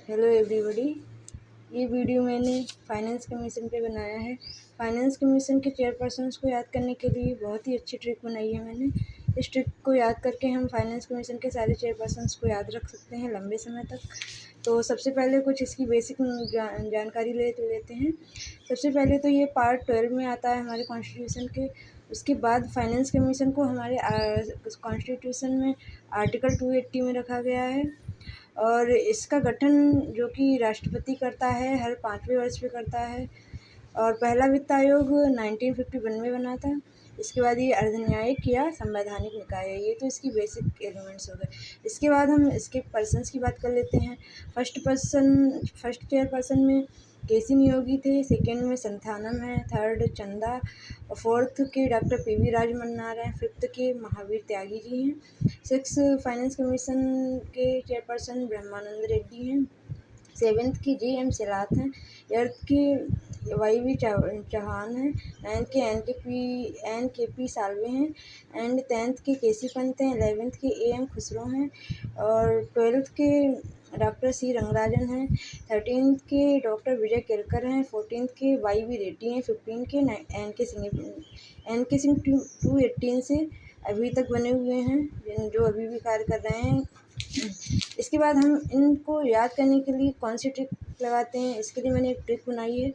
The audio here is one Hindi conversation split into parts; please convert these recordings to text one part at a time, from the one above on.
Hello everybody. ये वीडियो मैंने फाइनेंस कमीशन पे बनाया है। फाइनेंस कमीशन के चेयरपर्सन्स को याद करने के लिए बहुत ही अच्छी ट्रिक बनाई है मैंने। इस ट्रिक को याद करके हम फाइनेंस कमीशन के सारे चेयरपर्सन्स को याद रख सकते हैं लंबे समय तक। तो सबसे पहले कुछ इसकी बेसिक जानकारी लेते हैं। सबसे पहले तो ये पार्ट 12 में आता है हमारे कॉन्स्टिट्यूशन के। उसके बाद फाइनेंस कमीशन को हमारे कॉन्स्टिट्यूशन में आर्टिकल 280 में रखा गया है और इसका गठन जो कि राष्ट्रपति करता है, हर 5वें वर्ष पे करता है। और पहला वित्त आयोग 1951 में बना था। इसके बाद ये अर्धन्यायिक या संवैधानिक निकाय है। ये तो इसकी बेसिक एलिमेंट्स हो गए। इसके बाद हम इसके पर्सन्स की बात कर लेते हैं। फर्स्ट चेयरपर्सन में केसी नियोगी थे, सेकेंड में संथानम है, थर्ड चंदा, और फोर्थ के डॉक्टर पीवी राजमन्नार हैं, फिफ्थ के महावीर त्यागी जी हैं, सिक्स फाइनेंस कमीशन के चेयरपर्सन ब्रह्मानंद रेड्डी हैं, सेवेंथ की जी.एम. सिलात हैं, एट्थ की वाई.वी. चौहान हैं, नाइन्थ के एन.के.पी. साल्वे हैं, एंड 10th के के.सी. पंत हैं, 11th के ए.एम. खुसरो हैं, और 12th के डॉक्टर सी रंगराजन हैं, 13th के डॉक्टर विजय केरकर हैं, 14th के वाई.वी. रेड्डी हैं, 15 के एन.के. सिंह 218 से अभी तक बने हुए हैं, जो अभी भी कार्य कर रहे हैं। इसके बाद हम इनको याद करने के लिए कौन सी ट्रिक लगाते हैं, इसके लिए मैंने एक ट्रिक बनाई है।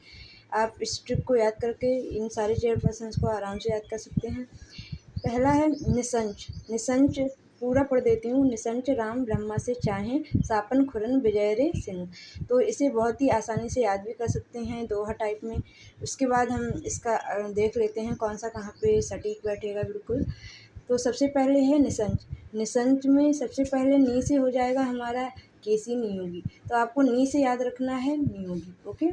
आप इस ट्रिक को याद करके इन सारे चेयरपर्सन्स को आराम से याद कर सकते हैं। पहला है निसंच। निसंच पूरा पढ़ देती हूँ। निसंच राम ब्रह्मा से चाहें, सापन खुरन विजय रे सिंह। तो इसे बहुत ही आसानी से याद भी कर सकते हैं दोहा टाइप में। उसके बाद हम इसका देख लेते हैं कौन सा कहाँ पे सटीक बैठेगा बिल्कुल। तो सबसे पहले है निसंच। निसंच में सबसे पहले नी से हो जाएगा हमारा केसी नियोगी। तो आपको नी से याद रखना है नियोगी, ओके।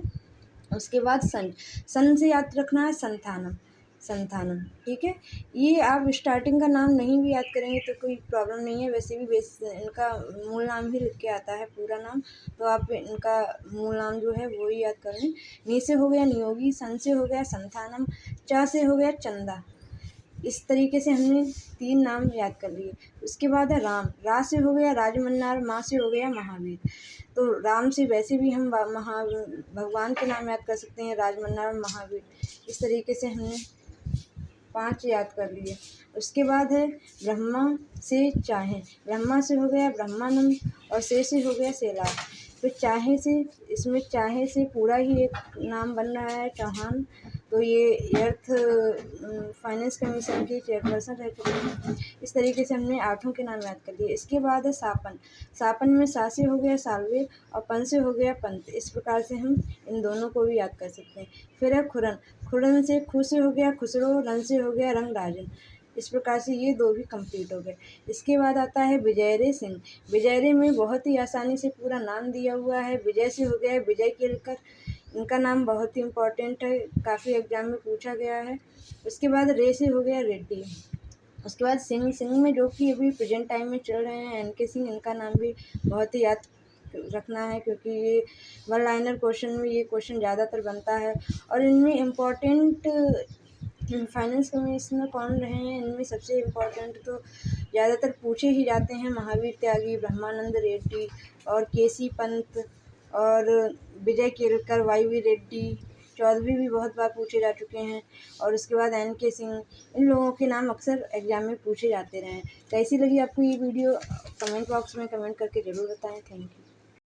उसके बाद सन से याद रखना है संथानम। ठीक है। ये आप स्टार्टिंग का नाम नहीं भी याद करेंगे तो कोई प्रॉब्लम नहीं है। वैसे भी इनका मूल नाम ही लिख के आता है पूरा नाम, तो आप इनका मूल नाम जो है वो ही याद कर लें। नी से हो गया नियोगी, सन से हो गया संथानम, चा से हो गया चंदा। इस तरीके से हमने 3 नाम याद कर लिए। उसके बाद है राम। रा से हो गया राजमन्नार, माँ से हो गया महावीर। तो राम से वैसे भी हम भगवान के नाम याद कर सकते हैं, राजमन्नार, महावीर। इस तरीके से हमने 5 याद कर लिए। उसके बाद है ब्रह्मा से चाहे। ब्रह्मा से हो गया ब्रह्मानंद और से हो गया सेलार। फिर चाहे से, इसमें चाहे से पूरा ही एक नाम बन रहा है चौहान। तो ये फाइनेंस कमीशन के चेयरपर्सन रह चुके हैं। इस तरीके से हमने 8 के नाम याद कर लिए। इसके बाद है सापन। सापन में सा से हो गया साल्वे और पन से हो गया पंत। इस प्रकार से हम इन दोनों को भी याद कर सकते हैं। फिर है खुरन। खुरन से खु से हो गया खुसरो, रन से हो गया रंगराजन। इस प्रकार से ये 2 भी कंप्लीट हो गए। इसके बाद आता है विजयरे सिंह। विजयरे में बहुत ही आसानी से पूरा नाम दिया हुआ है। विजय से हो गया विजय केलकर। इनका नाम बहुत ही इम्पोर्टेंट है, काफ़ी एग्जाम में पूछा गया है। उसके बाद रे से हो गया रेड्डी। उसके बाद सिंह में जो कि अभी प्रेजेंट टाइम में चल रहे हैं एन.के. सिंह, इनका नाम भी बहुत ही याद रखना है क्योंकि ये 1 लाइनर क्वेश्चन में ये क्वेश्चन ज़्यादातर बनता है। और इनमें इम्पोर्टेंट फाइनेंस कमीशन में कौन रहे हैं, इनमें सबसे इम्पोर्टेंट तो ज़्यादातर पूछे ही जाते हैं महावीर त्यागी, ब्रह्मानंद रेड्डी और के.सी. पंत और विजय केलकर, वाई.वी. रेड्डी, चौधरी भी बहुत बार पूछे जा चुके हैं। और उसके बाद एन.के. सिंह। इन लोगों के नाम अक्सर एग्जाम में पूछे जाते रहे हैं। कैसी लगी आपको ये वीडियो कमेंट बॉक्स में कमेंट करके ज़रूर बताएं। Thank you.